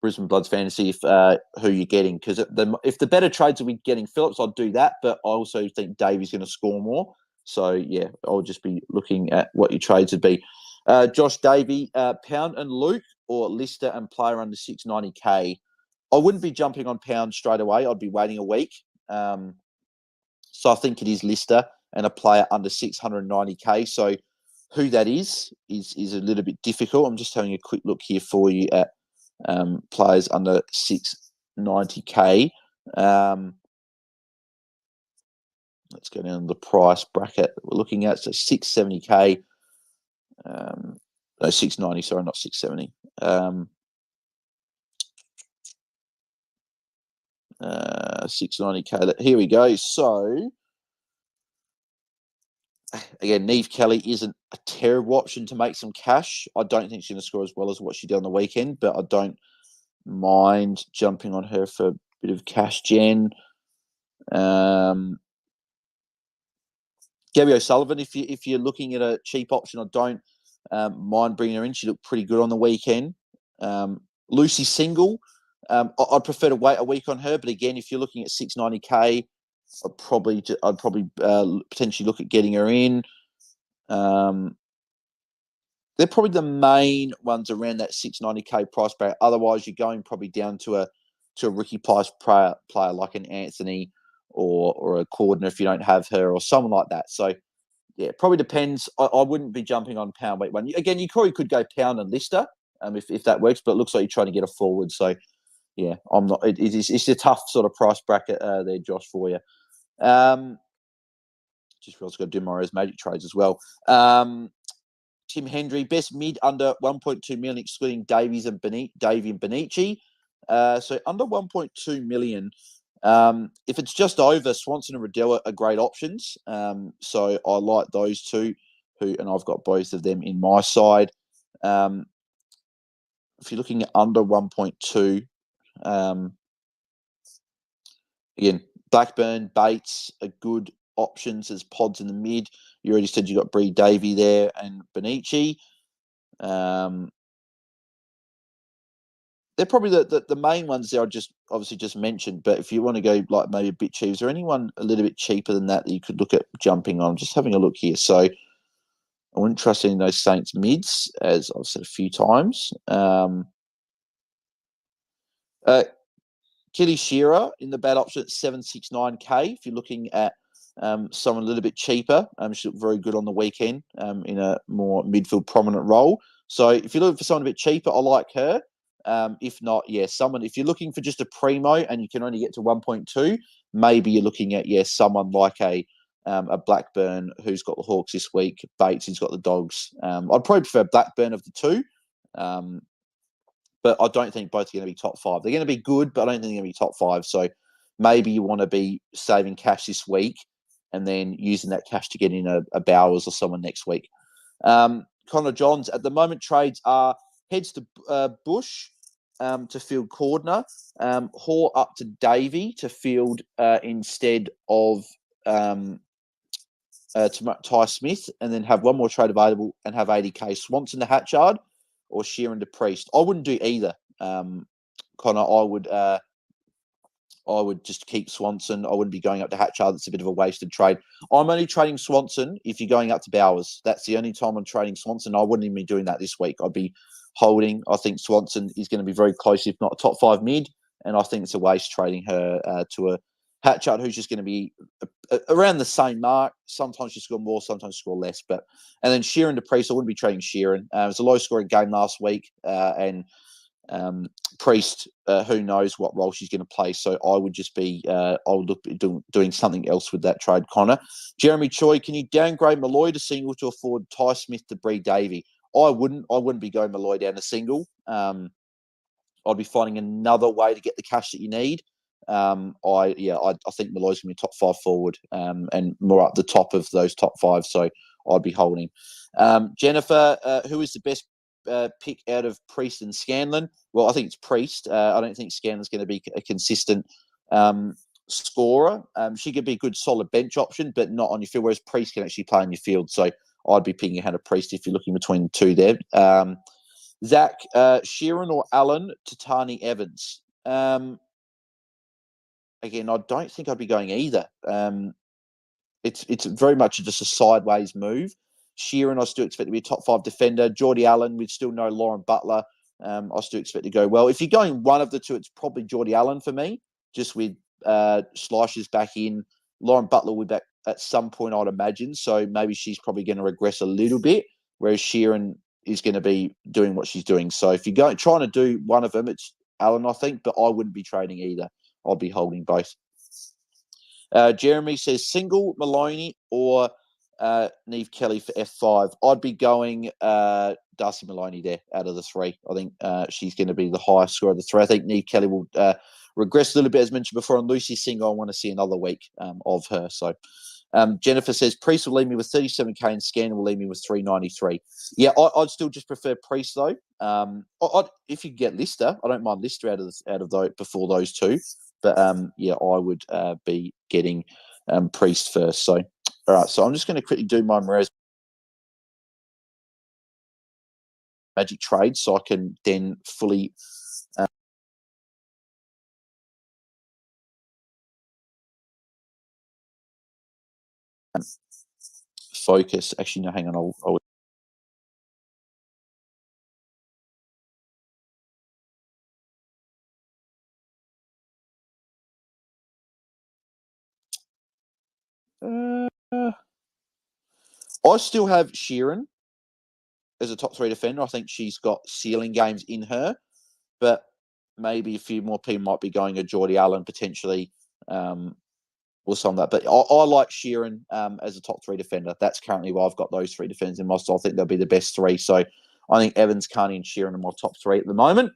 Brisbane Bloods Fantasy, who you're getting, because if the better trades are we getting Phillips, I'd do that. But I also think Davey's going to score more. So, yeah, I'll just be looking at what your trades would be. Josh Davey, Pound and Luke, or Lister and player under 690K? I wouldn't be jumping on Pound straight away. I'd be waiting a week. So I think it is Lister and a player under 690K. So who that is a little bit difficult. I'm just having a quick look here for you at players under 690K. Let's go down to the price bracket that we're looking at. So 670K. No, 690, sorry, not 670. 690K. Here we go. So, again, Neve Kelly isn't a terrible option to make some cash. I don't think she's going to score as well as what she did on the weekend, but I don't mind jumping on her for a bit of cash gen. Gabby O'Sullivan, if you're looking at a cheap option, I don't mind bringing her in. She looked pretty good on the weekend. Lucy Single, I'd prefer to wait a week on her, but again, if you're looking at 690K, I'd probably potentially look at getting her in. They're probably the main ones around that 690K price bracket. Otherwise, you're going probably down to a to a rookie price player like an Anthony or a Cordner if you don't have her or someone like that. So, yeah, it probably depends. I wouldn't be jumping on pound weight one. Again, you probably could go pound and Lister if that works, but it looks like you're trying to get a forward. So, yeah, I'm not. It's a tough sort of price bracket there, Josh, for you. Just realized I've got to do my Magic trades as well. Tim Hendry, best mid under 1.2 million, excluding Davey and Benici. So under 1.2 million. If it's just over, Swanson and Riddell are great options. So I like those two, and I've got both of them in my side. If you're looking at under 1.2, again, Blackburn, Bates are good options as pods in the mid. You already said you got Bree Davey there and Benici. They're probably the main ones there I just obviously just mentioned. But if you want to go like maybe a bit cheap, is there anyone a little bit cheaper than that you could look at jumping on? Just having a look here. So I wouldn't trust any of those Saints mids, as I've said a few times. Kelly Shearer in the bad option at 769k. If you're looking at someone a little bit cheaper, she looked very good on the weekend in a more midfield prominent role. So if you're looking for someone a bit cheaper, I like her. If not, someone. If you're looking for just a primo and you can only get to 1.2, maybe you're looking at someone like a Blackburn who's got the Hawks this week. Bates, who's got the Dogs. I'd probably prefer Blackburn of the two. But I don't think both are going to be top five. They're going to be good, but I don't think they're going to be top five. So maybe you want to be saving cash this week and then using that cash to get in a Bowers or someone next week. Connor Johns, at the moment, trades are heads to Bush to field Cordner, Hoare up to Davey to field instead of to Ty Smith, and then have one more trade available and have 80k Swanson to Hatchard or Sheeran to Priest. I wouldn't do either, Connor. I would just keep Swanson. I wouldn't be going up to Hatchard. That's a bit of a wasted trade. I'm only trading Swanson if you're going up to Bowers. That's the only time I'm trading Swanson. I wouldn't even be doing that this week. I'd be holding. I think Swanson is going to be very close, if not a top five mid, and I think it's a waste trading her to a Hatchard who's just going to be around the same mark. Sometimes you score more, sometimes you score less. And then Sheeran to Priest, I wouldn't be trading Sheeran. It was a low-scoring game last week, and Priest, who knows what role she's going to play. So I would just be, I would look at doing something else with that trade, Connor. Jeremy Choi, can you downgrade Malloy to single to afford Ty Smith to Bree Davey? I wouldn't be going Malloy down to single. I'd be finding another way to get the cash that you need. I think Malloy's going to be top five forward and more up the top of those top five. So I'd be holding. Jennifer, who is the best pick out of Priest and Scanlon? Well, I think it's Priest. I don't think Scanlon's going to be a consistent scorer. She could be a good solid bench option, but not on your field, whereas Priest can actually play on your field. So I'd be picking ahead of Priest if you're looking between the two there. Zach, Sheeran or Allen to Tani Evans? Again, I don't think I'd be going either. It's very much just a sideways move. Sheeran, I still expect to be a top five defender. Geordie Allen, we still know Lauren Butler. I still expect to go well. If you're going one of the two, it's probably Geordie Allen for me, just with Schleicher's back in. Lauren Butler will be back at some point, I'd imagine. So maybe she's probably going to regress a little bit, whereas Sheeran is going to be doing what she's doing. So if you're trying to do one of them, it's Allen, I think, but I wouldn't be trading either. I'll be holding both. Jeremy says single Maloney or Neve Kelly for F5. I'd be going Darcy Maloney there out of the three. I think she's going to be the highest score of the three. I think Neve Kelly will regress a little bit, as mentioned before. And Lucy Single, I want to see another week of her. So Jennifer says Priest will leave me with 37k and Scan will leave me with 393. Yeah, I'd still just prefer Priest though. If you get Lister, I don't mind Lister out of those before those two. But I would be getting Priest first. So all right, so I'm just going to quickly do my Magic trade so I can then fully focus. Actually, no, hang on. I'll I still have Sheeran as a top 3 defender. I think she's got ceiling games in her, but maybe a few more people might be going a Geordie Allen potentially, or some of that. But I like Sheeran as a top 3 defender. That's currently why I've got those 3 defenders in my style. I think they'll be the best 3. So I think Evans, Carney, and Sheeran are my top 3 at the moment.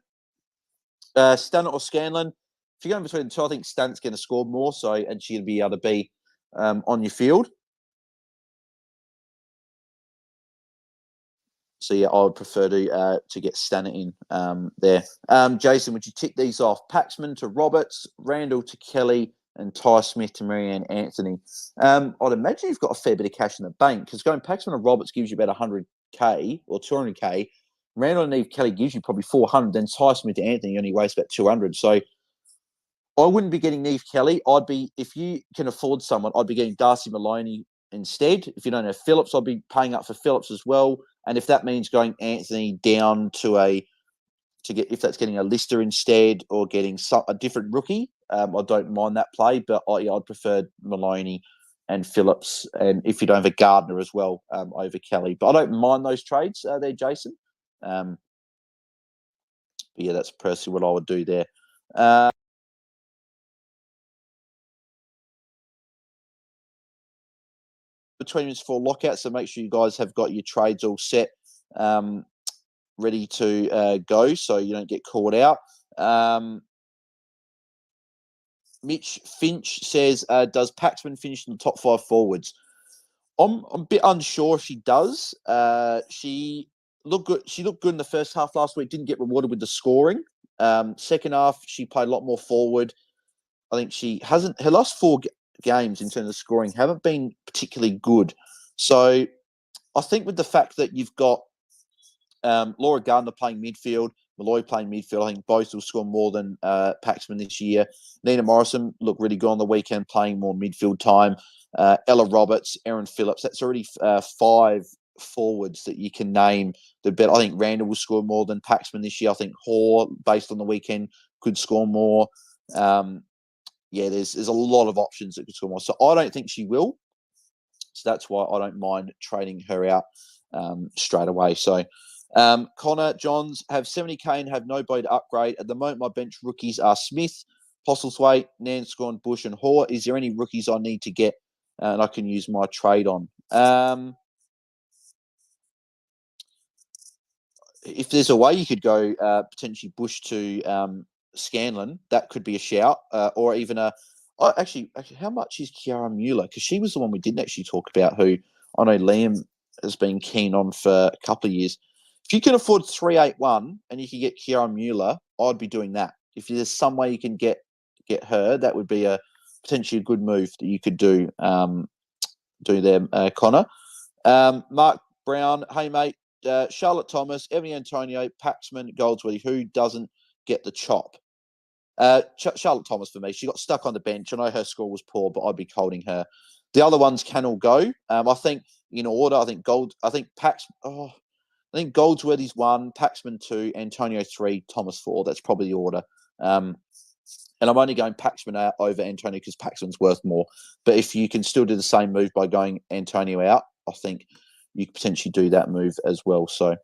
Stannard or Scanlon. If you're going between the two, I think Stannard's going to score more, and she'll be able to be on your field. So yeah, I would prefer to get Stannard in there. Jason, would you tick these off? Paxman to Roberts, Randall to Kelly, and Ty Smith to Marianne Anthony. I'd imagine you've got a fair bit of cash in the bank because going Paxman and Roberts gives you about 100k or 200k. Randall and Eve Kelly gives you probably 400. Then Ty Smith to Anthony only wastes about 200. So I wouldn't be getting Neve Kelly. If you can afford someone, I'd be getting Darcy Maloney instead. If you don't have Phillips, I'd be paying up for Phillips as well. And if that means going Anthony down if that's getting a Lister instead or getting a different rookie, I don't mind that play. But I'd prefer Maloney and Phillips, and if you don't have a Gardner as well, over Kelly. But I don't mind those trades there, Jason. But yeah, that's personally what I would do there. Between us for lockout, so make sure you guys have got your trades all set, ready to go, so you don't get caught out. Mitch Finch says, "Does Paxman finish in the top 5 forwards?" I'm a bit unsure if she does. She looked good. She looked good in the first half last week. Didn't get rewarded with the scoring. Second half, she played a lot more forward. I think she hasn't. Her last 4 games in terms of scoring haven't been particularly good. So I think with the fact that you've got Laura Gardner playing midfield, Malloy playing midfield, I think both will score more than Paxman this year. Nina Morrison looked really good on the weekend, playing more midfield time. Ella Roberts, Erin Phillips. That's already 5 forwards that you can name. I think Randall will score more than Paxman this year. I think Hoare, based on the weekend, could score more. There's a lot of options that could score more. So I don't think she will. So that's why I don't mind trading her out straight away. So Connor Johns have 70k and have nobody to upgrade. At the moment, my bench rookies are Smith, Postlethwaite, Nanscorn, Bush, and Hoare. Is there any rookies I need to get and I can use my trade on? If there's a way you could go potentially Bush to Scanlon, that could be a shout, or even actually, how much is Kiara Mueller? Because she was the one we didn't actually talk about, who I know Liam has been keen on for a couple of years. If you can afford 381 and you can get Kiara Mueller, I'd be doing that. If there's some way you can get her, that would be a potentially a good move that you could do there, Connor. Mark Brown, hey mate, Charlotte Thomas, Evan Antonio, Paxman, Goldsworthy. Who doesn't get the chop? Charlotte Thomas for me. She got stuck on the bench. I know her score was poor, but I'd be holding her. The other ones can all go. I think in order. I think Goldsworthy's 1, Paxman 2, Antonio 3, Thomas 4. That's probably the order. And I'm only going Paxman out over Antonio because Paxman's worth more. But if you can still do the same move by going Antonio out, I think you could potentially do that move as well. So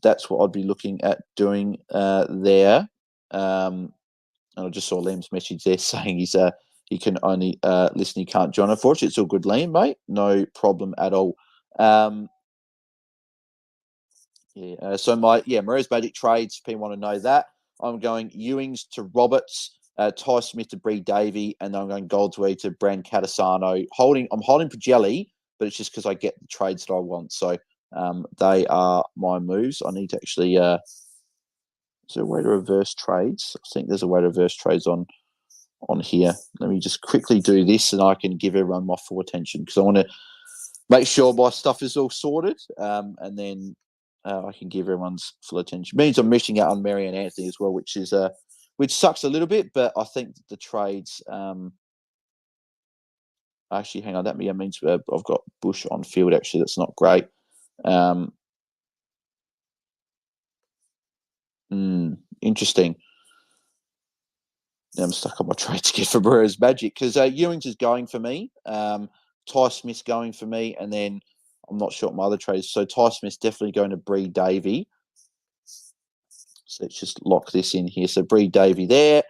that's what I'd be looking at doing there. And I just saw Liam's message there saying he can only listen, he can't join. Unfortunately, it's all good, Liam, mate. No problem at all. So Maria's Magic trades, people want to know that. I'm going Ewings to Roberts, Ty Smith to Bree Davey, and then I'm going Goldsworthy to Brand Catasano. I'm holding Pagelli, but it's just because I get the trades that I want. So they are my moves. I need to actually... is there a way to reverse trades? I think there's a way to reverse trades on here. Let me just quickly do this and I can give everyone my full attention because I want to make sure my stuff is all sorted and then I can give everyone's full attention. It means I'm missing out on Marianne Anthony as well, which sucks a little bit, but I think the trades... actually, hang on, that means I've got Bush on field, actually. That's not great. Interesting. Now I'm stuck on my trade to get for Maria's Magic because Ewings is going for me. Ty Smith's going for me, and then I'm not sure what my other trades. So Ty Smith's definitely going to Bree Davey. So let's just lock this in here. So Bree Davey there.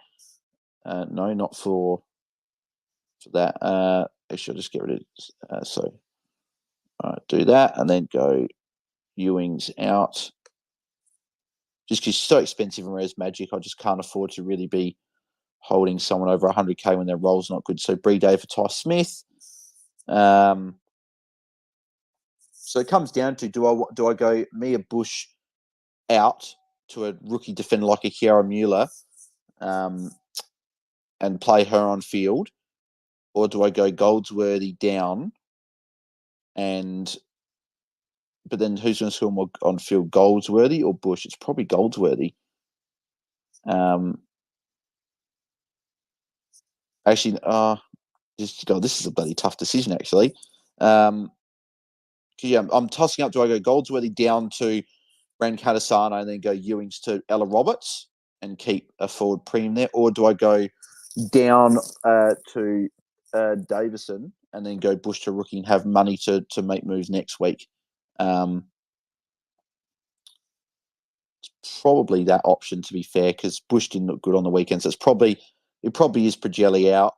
No, not for that. Actually, I'll just get rid of do that, and then go Ewing's out. Just because she's so expensive in Res Magic, I just can't afford to really be holding someone over 100k when their role's not good. So Bree Davey for Ty Smith. So it comes down to do I go Mia Bush out to a rookie defender like a Kiara Mueller and play her on field, or do I go Goldsworthy down but then who's going to score more on field, Goldsworthy or Bush? It's probably Goldsworthy. Actually, this is a bloody tough decision, actually. I'm tossing up. Do I go Goldsworthy down to Brand Catasano and then go Ewings to Ella Roberts and keep a forward premium there? Or do I go down to Davison and then go Bush to rookie and have money to make moves next week? It's probably that option, to be fair, because Bush didn't look good on the weekend. So it probably is Pagelli out.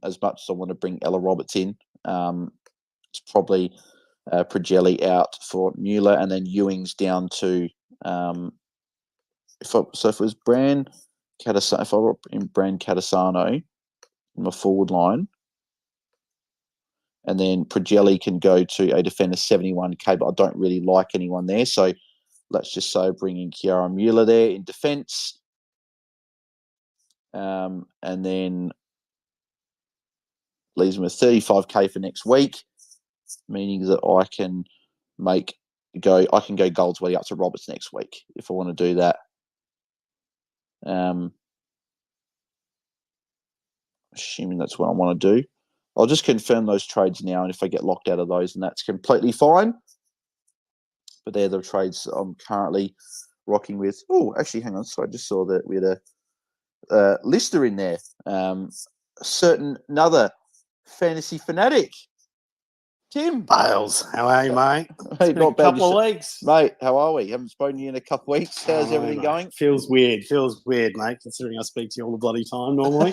As much as I want to bring Ella Roberts in, it's probably Pagelli out for Mueller, and then Ewing's down to if it was Brand Catasano, if I were in Brand Catasano in my forward line, and then Pagelli can go to a defender 71k, but I don't really like anyone there. So let's just say bringing Kiara Mueller there in defence. And then leaves me with 35k for next week, meaning that I can go Goldsworthy up to Roberts next week if I want to do that. Assuming that's what I want to do. I'll just confirm those trades now, and if I get locked out of those, then that's completely fine. But they're the trades I'm currently rocking with. Oh, actually, hang on. So I just saw that we had a lister in there. Another fantasy fanatic. Tim Bales, how are you, mate? Mate, not a couple of weeks. Mate, how are we? Haven't spoken to you in a couple of weeks. How's everything going? Feels weird, mate, considering I speak to you all the bloody time normally.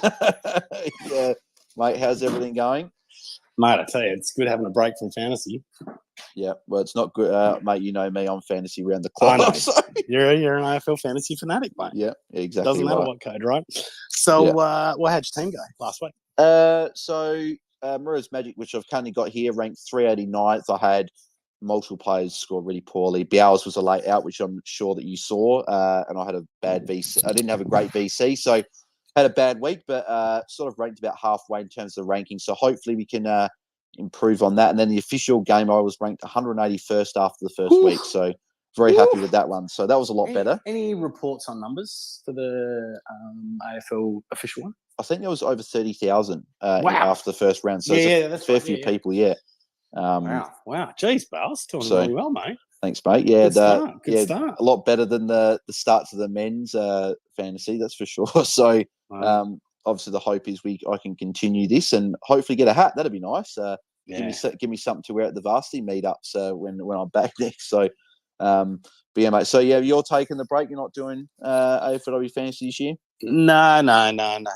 Yeah. Mate, how's everything going? Mate, I tell you, it's good having a break from fantasy. Yeah, well, it's not good. Mate, you know me, I'm fantasy round the clock. I know. So. You're an AFL fantasy fanatic, mate. Yeah, exactly. Doesn't matter what code, right? So, how'd your team go last week? Mirror's Magic, which I've currently got here, ranked 389th. I had multiple players score really poorly. Bial's was a late out, which I'm sure that you saw, and I had a bad VC. I didn't have a great VC, so had a bad week, but sort of ranked about halfway in terms of the ranking. So hopefully we can improve on that. And then the official game, I was ranked 181st after the first week, so very happy with that one. So that was a lot better. Any reports on numbers for the AFL official one? I think there was over 30,000 after the first round. So that's a fair few people, Wow. Jeez, Bales, doing really well, mate. Thanks, mate. Yeah, good start. A lot better than the start to the men's fantasy, that's for sure. So obviously the hope is I can continue this and hopefully get a hat. That'd be nice. Give me something to wear at the varsity meetups when I'm back next. So but yeah, mate. So you're taking the break. You're not doing AFLW Fantasy this year? No. I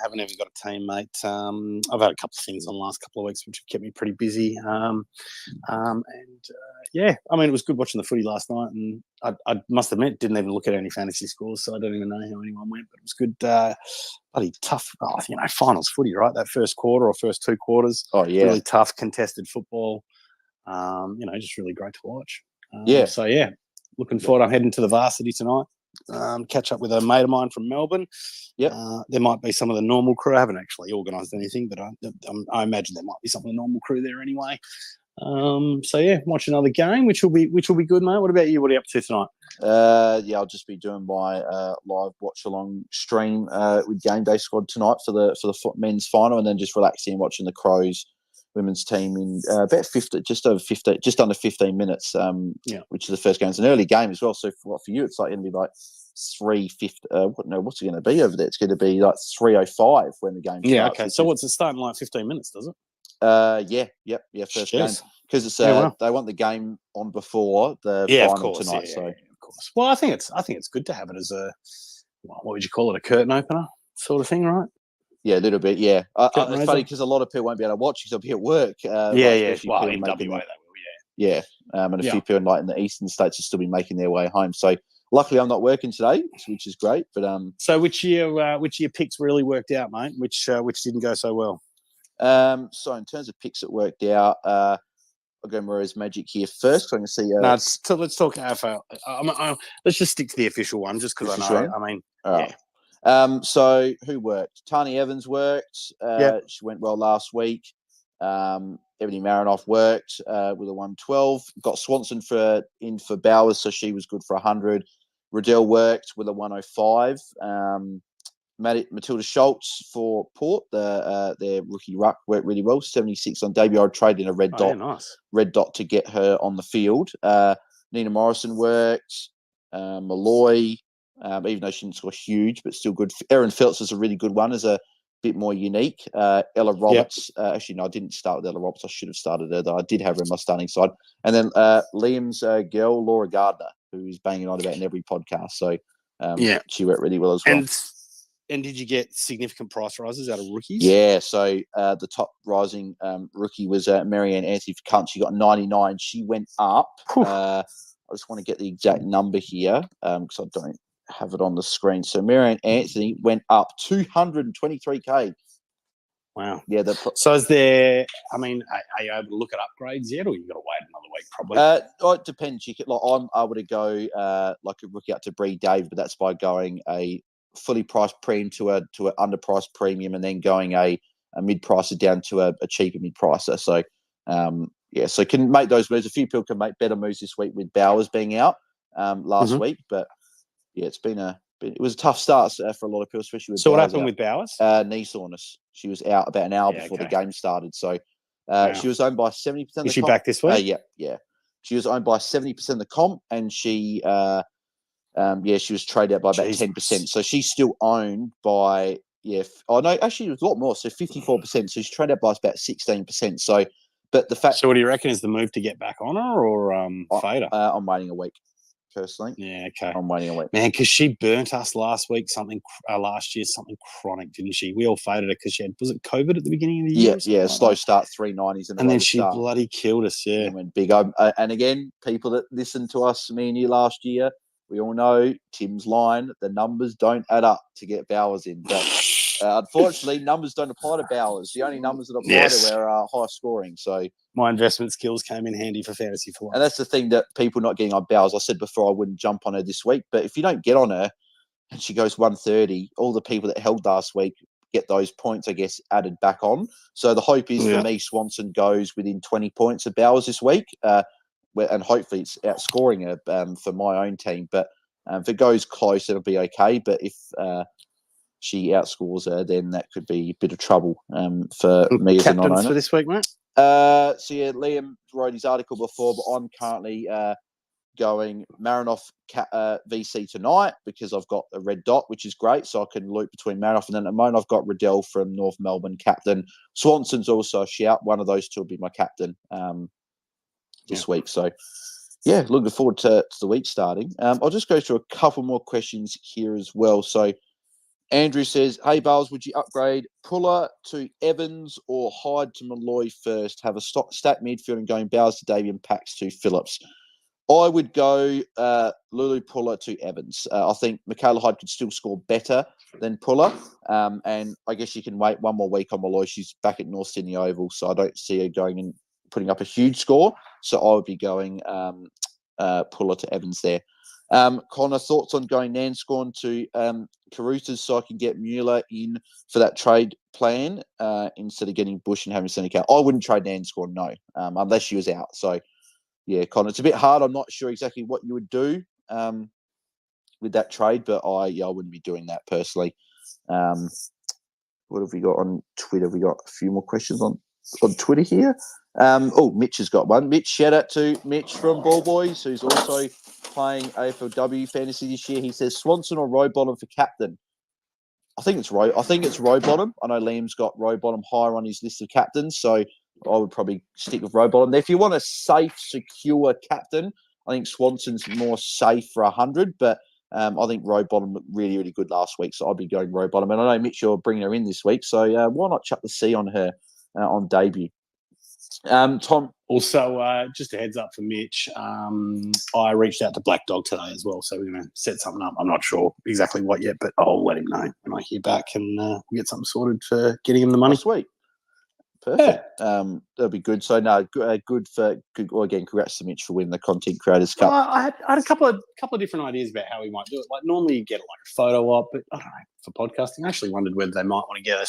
haven't even got a team, mate. I've had a couple of things on the last couple of weeks which have kept me pretty busy. I mean, it was good watching the footy last night, and I must admit, didn't even look at any fantasy scores, so I don't even know how anyone went, but it was good. Bloody tough, finals footy, right? That first quarter or first two quarters. Oh, yeah. Really tough, contested football. Just really great to watch. Looking forward. I'm heading to the varsity tonight. Catch up with a mate of mine from Melbourne. Yep. There might be some of the normal crew. I haven't actually organised anything, but I imagine there might be some of the normal crew there anyway. Watch another game, which will be good, mate. What about you? What are you up to tonight? I'll just be doing my live watch along stream with Game Day Squad tonight for the men's final, and then just relaxing and watching the Crows women's team in about 50, just under 15 minutes. Which is the first game. It's an early game as well. So for you, it's like going to be like 3:50. What's it going to be over there? It's going to be like 3:05 when the game starts. Yeah. Okay. So what's it starting like 15 minutes? Does it? First Cheers. game because it's they want the game on before the final tonight. So of course. Well, I think it's good to have it as a what would you call it, a curtain opener sort of thing, right? Yeah, a little bit. Yeah, Curtain it's funny because a lot of people won't be able to watch because they'll be at work. Well, in WA they will. Yeah, and a few people like in the eastern states will still be making their way home. So luckily, I'm not working today, which is great. But so which year picks really worked out, mate? Which didn't go so well? So in terms of picks that worked out, I'll go Maria's Magic here first. So I'm going to see. So let's talk AFL. Let's just stick to the official one, just because I know. I mean, yeah. So who worked? Tani Evans worked. She went well last week. Ebony Marinoff worked with a 112. Got Swanson for Bowers, so she was good for 100. Riddell worked with a 105. Matilda Schultz for Port, their rookie ruck, worked really well. 76 on debut. I traded in a red dot. Yeah, nice. Red dot to get her on the field. Nina Morrison worked. Malloy, even though she didn't score huge, but still good. Erin Phelps was a really good one, as a bit more unique. Ella Roberts. Actually, no, I didn't start with Ella Roberts. I should have started her, though. I did have her in my starting side. And then Liam's girl, Laura Gardner, who's banging on about in every podcast. So she worked really well as well. And did you get significant price rises out of rookies? Yeah, so the top rising rookie was Marianne Anthony for Cunt. She got 99. She went up. I just want to get the exact number here because I don't have it on the screen. So Marianne Anthony went up 223K. Wow. Yeah. So is there, I mean, are you able to look at upgrades yet, or you've got to wait another week probably? It depends. I'm able to go like a rookie up to Bree Dave, but that's by going a fully priced premium to an underpriced premium, and then going a mid-pricer down to a cheaper mid-pricer. So so can make those moves. A few people can make better moves this week with Bowers being out last week, but it's it was a tough start for a lot of people, especially with. So Bowers what happened out. with Bowers? Knee soreness. She was out about an hour before the game started. So she was owned by 70%. Is she back this week? Yeah. She was owned by 70% of the comp, and she. She was traded out by about 10%. So she's still owned by, actually, it was a lot more. So 54%. So she's traded out by about 16%. So, but the fact. So, what do you reckon is the move to get back on her, or fade her? I'm waiting a week, personally. Yeah, okay. I'm waiting a week. Man, because she burnt us last year, something chronic, didn't she? We all faded her because she had, was it COVID at the beginning of the year? Yeah, slow start, 390s. And then she bloody killed us, yeah. And went big. And again, people that listened to us, me and you last year, we all know Tim's line, the numbers don't add up to get Bowers in. But unfortunately, numbers don't apply to Bowers. The only numbers that apply to her are high scoring. So my investment skills came in handy for fantasy for once. And that's the thing that people not getting on Bowers. I said before I wouldn't jump on her this week. But if you don't get on her and she goes 130, all the people that held last week get those points, I guess, added back on. So the hope is for me, Swanson goes within 20 points of Bowers this week. And hopefully it's outscoring her for my own team. But if it goes close, it'll be okay. But if she outscores her, then that could be a bit of trouble for me as a non-owner. Captains for this week, mate? Liam wrote his article before, but I'm currently going Marinoff VC tonight because I've got a red dot, which is great. So I can loop between Marinoff, and then at the moment I've got Riddell from North Melbourne captain. Swanson's also a shout. One of those two will be my captain this week. So, looking forward to the week starting. I'll just go through a couple more questions here as well. So, Andrew says, hey, Bales, would you upgrade Puller to Evans or Hyde to Malloy first? Have a stack midfield and going Bales to Davian Pax to Phillips. I would go Lulu Puller to Evans. I think Michaela Hyde could still score better than Puller. And I guess you can wait one more week on Malloy. She's back at North Sydney Oval, so I don't see her going and putting up a huge score. So I would be going Puller to Evans there. Connor, thoughts on going Nanscorn to Caruthers so I can get Mueller in for that trade plan instead of getting Bush and having Seneca? I wouldn't trade Nanscorn, no, unless she was out. So, Connor, it's a bit hard. I'm not sure exactly what you would do with that trade, but I wouldn't be doing that personally. What have we got on Twitter? We got a few more questions on Twitter here. Mitch has got one. Mitch, shout out to Mitch from Ball Boys, who's also playing AFLW Fantasy this year. He says Swanson or Rowbottom for captain. I think it's Rowbottom. I know Liam's got Rowbottom higher on his list of captains, so I would probably stick with Rowbottom. If you want a safe, secure captain, I think Swanson's more safe for 100, but I think Rowbottom looked really, really good last week, so I'd be going Rowbottom. And I know Mitch, you're bringing her in this week, so why not chuck the C on her on debut? Tom? Also, just a heads up for Mitch, I reached out to Black Dog today as well, so we're going to set something up. I'm not sure exactly what yet, but I'll let him know when I hear back, and we'll get something sorted for getting him the money. Oh, sweet. Perfect. Yeah. That'll be good. So, no, good for good. Well, again, congrats to Mitch for winning the Content Creators Cup. I had a couple of different ideas about how we might do it. Like normally you get like a photo op, but I don't know, for podcasting, I actually wondered whether they might want to get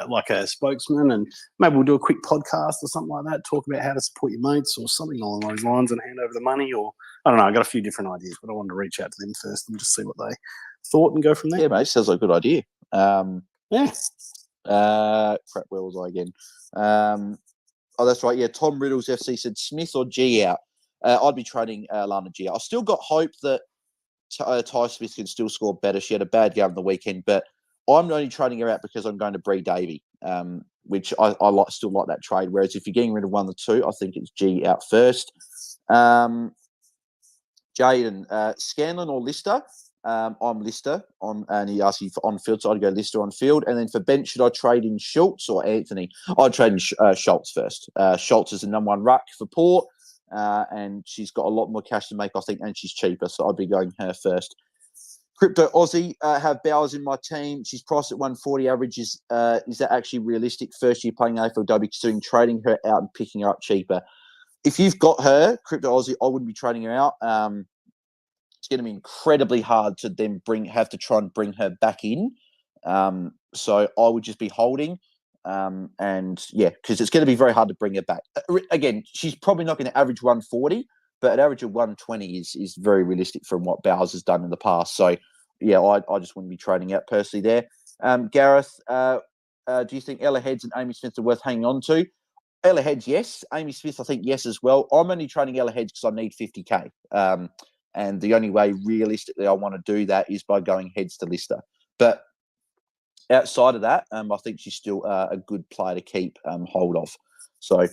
like a spokesman, and maybe we'll do a quick podcast or something like that, talk about how to support your mates or something along those lines and hand over the money, or I don't know. I got a few different ideas, but I wanted to reach out to them first and just see what they thought and go from there. Yeah, mate, sounds like a good idea. Yeah. Crap, where was I again? Oh, that's right. Yeah, Tom Riddles FC said Smith or G out. I'd be trading Lana G out. I still got hope that Ty Smith can still score better. She had a bad game on the weekend, but I'm only trading her out because I'm going to Bree Davey, which I still like that trade. Whereas if you're getting rid of one of the two, I think it's G out first. Jaden, Scanlon or Lister? I'm Lister and he asked you for on field, so I'd go Lister on field. And then for bench, should I trade in Schultz or Anthony? I'd trade in Schultz first. Schultz is the number one ruck for Port, and she's got a lot more cash to make, I think, and she's cheaper, so I'd be going her first. Crypto Aussie, have Bowers in my team. She's priced at 140 average. Is that actually realistic? First year playing AFLW, considering trading her out and picking her up cheaper. If you've got her, Crypto Aussie, I wouldn't be trading her out. It's going to be incredibly hard to then have to try and bring her back in. So I would just be holding. And yeah, because it's going to be very hard to bring her back. Again, she's probably not going to average 140, but an average of 120 is very realistic from what Bowers has done in the past. So yeah, I just wouldn't be trading out personally there. Gareth, do you think Ella Heads and Amy Smith are worth hanging on to? Ella Heads, yes. Amy Smith, I think, yes as well. I'm only trading Ella Heads because I need 50K. And the only way realistically I want to do that is by going heads to Lister. But outside of that, I think she's still a good player to keep hold of. So,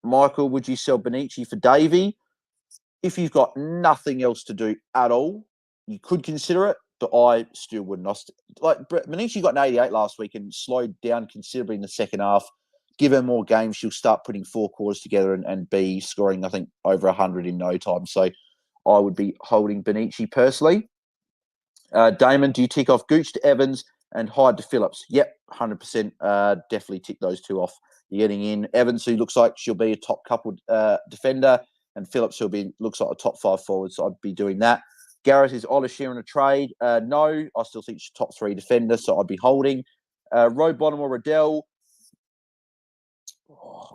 Michael, would you sell Benici for Davey? If you've got nothing else to do at all, you could consider it, but I still wouldn't. Benici got an 88 last week and slowed down considerably in the second half. Give her more games, she'll start putting four quarters together and be scoring, I think, over 100 in no time. So I would be holding Benici personally. Damon, do you tick off Gooch to Evans and Hyde to Phillips? Yep, 100%. Definitely tick those two off. You're getting in Evans, who looks like she'll be a top couple defender, and Phillips, who looks like a top 5 forward. So I'd be doing that. Gareth, is Ola sharing a trade? No, I still think she's top 3 defender, so I'd be holding. Rowbottom or Riddell?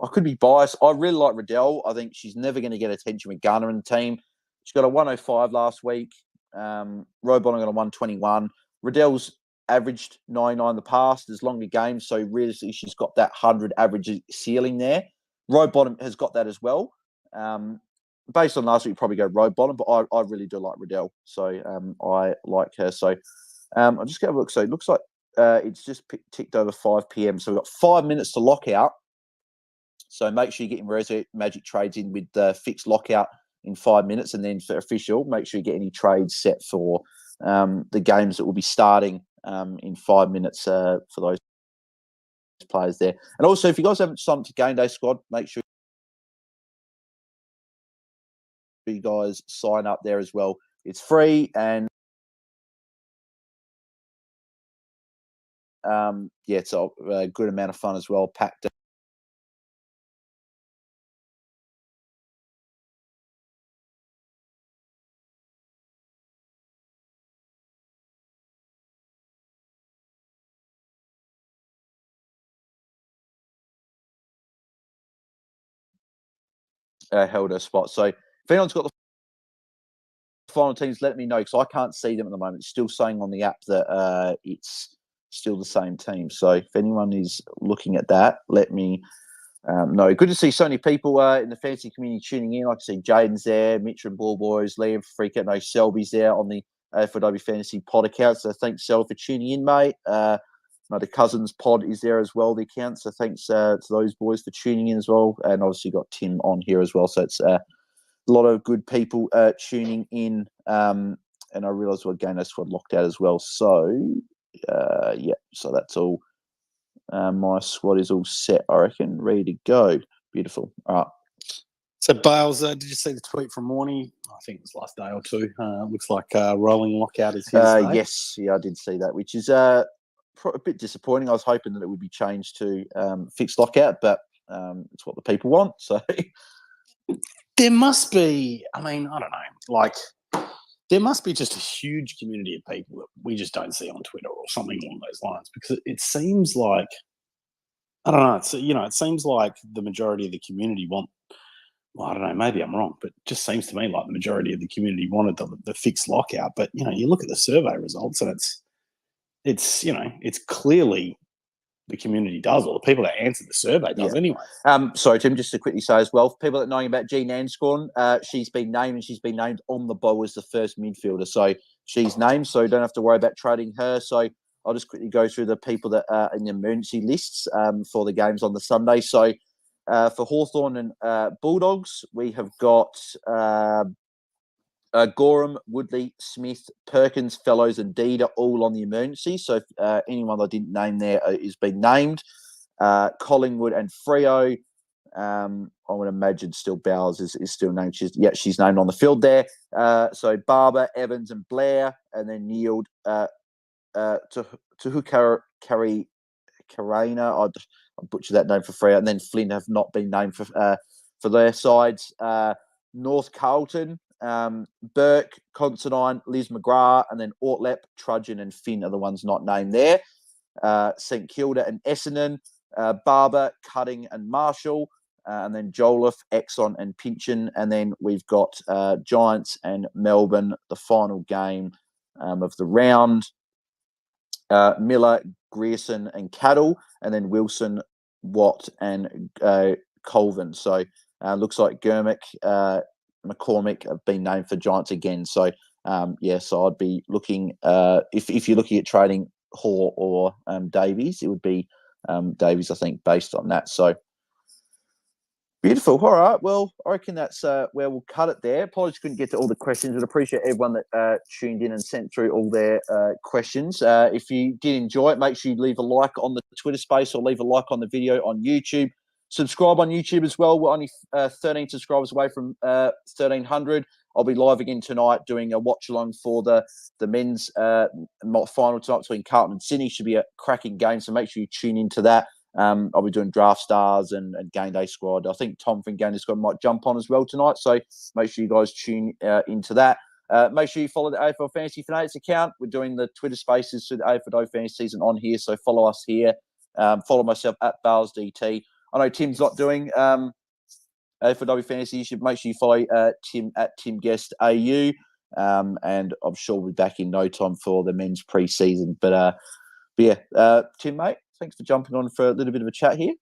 I could be biased. I really like Riddell. I think she's never going to get attention with Garner in the team. She got a 105 last week. Rowbottom got a 121. Riddell's averaged 99 in the past. There's longer games, so realistically, she's got that 100 average ceiling there. Rowbottom has got that as well. Based on last week, probably go Rowbottom, but I really do like Riddell, so I like her. So I'll just get a look. So it looks like it's just ticked over 5 p.m. So we've got 5 minutes to lock out. So make sure you're getting Rezo Magic trades in with the fixed lockout in 5 minutes. And then for official, make sure you get any trades set for the games that will be starting in 5 minutes for those players there. And also, if you guys haven't signed up to Game Day Squad, make sure you guys sign up there as well. It's free and it's a good amount of fun as well. Packed held her spot. So if anyone's got the final teams, let me know, because I can't see them at the moment. It's still saying on the app that it's still the same team. So if anyone is looking at that, let me know. Good to see so many people in the fantasy community tuning in. Like I see Jaden's there, Mitch and Ball Boys, Liam Freak, no Selby's there on the AFLW Fantasy Pod account. So thanks, Sel, for tuning in, mate. The Cousins pod is there as well, the account. So thanks to those boys for tuning in as well. And obviously got Tim on here as well. So it's a lot of good people tuning in. And I realised what game that's what locked out as well. So, so that's all. My squad is all set, I reckon, ready to go. Beautiful. All right. So, Bales, did you see the tweet from Morney? I think it was last day or two. Looks like rolling lockout is here to stay. Yes, yeah, I did see that, which is a bit disappointing. I was hoping that it would be changed to fixed lockout, but it's what the people want. So there must be, I don't know, there must be just a huge community of people that we just don't see on Twitter or something along those lines, because it seems like, I don't know, it seems like the majority of the community want, well, I don't know, maybe I'm wrong, but it just seems to me like the majority of the community wanted the fixed lockout. But, you look at the survey results and it's clearly the community does, or the people that answered the survey does anyway. Sorry, Tim, just to quickly say as well, for people that know about Jean Anscorn, she's been named on the bowl as the first midfielder. So she's named, so you don't have to worry about trading her. So I'll just quickly go through the people that are in the emergency lists for the games on the Sunday. So for Hawthorn and Bulldogs, we have got Gorham, Woodley, Smith, Perkins, Fellows, and Deed are all on the emergency. So if anyone I didn't name there is been named. Collingwood and Freo. I would imagine still Bowers is still named. She's named on the field there. So Barber, Evans, and Blair, and then Neild to Karina. I butchered that name for Freo, and then Flynn have not been named for their sides. North Carlton. Burke, Considine, Liz McGrath, and then Ortlep, Trudgeon, and Finn are the ones not named there. St Kilda and Essendon, Barber, Cutting, and Marshall, and then Jolliffe, Exxon, and Pinchin. And then we've got Giants and Melbourne, the final game of the round. Miller, Grierson, and Cattle, and then Wilson, Watt, and Colvin. So looks like Germick, McCormick have been named for Giants again. So, so I'd be looking, if you're looking at trading Hall or Davies, it would be Davies, I think, based on that. So, beautiful. All right. Well, I reckon that's where we'll cut it there. Apologies couldn't get to all the questions, but appreciate everyone that tuned in and sent through all their questions. If you did enjoy it, make sure you leave a like on the Twitter space or leave a like on the video on YouTube. Subscribe on YouTube as well. We're only 13 subscribers away from 1,300. I'll be live again tonight doing a watch along for the men's final tonight between Carlton and Sydney. Should be a cracking game, so make sure you tune into that. I'll be doing draft stars and game day squad. I think Tom from game day squad might jump on as well tonight, so make sure you guys tune into that. Make sure you follow the AFL Fantasy Fanatics account. We're doing the Twitter Spaces through the AFLW Fantasy season on here, so follow us here. Follow myself at BalesDT. I know Tim's not doing AFLW Fantasy. You should make sure you follow Tim at TimGuestAU. And I'm sure we'll be back in no time for the men's pre-season. But Tim, mate, thanks for jumping on for a little bit of a chat here.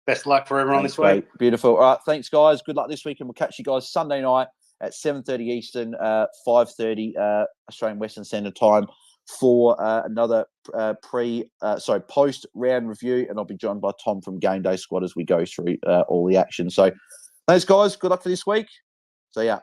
Best of luck for everyone this week. Mate. Beautiful. All right, thanks, guys. Good luck this week, and we'll catch you guys Sunday night at 7:30 Eastern, 5:30 Australian Western Standard Time for another post-round review, and I'll be joined by Tom from Game Day Squad as we go through all the action. So thanks, guys. Good luck for this week. So, yeah.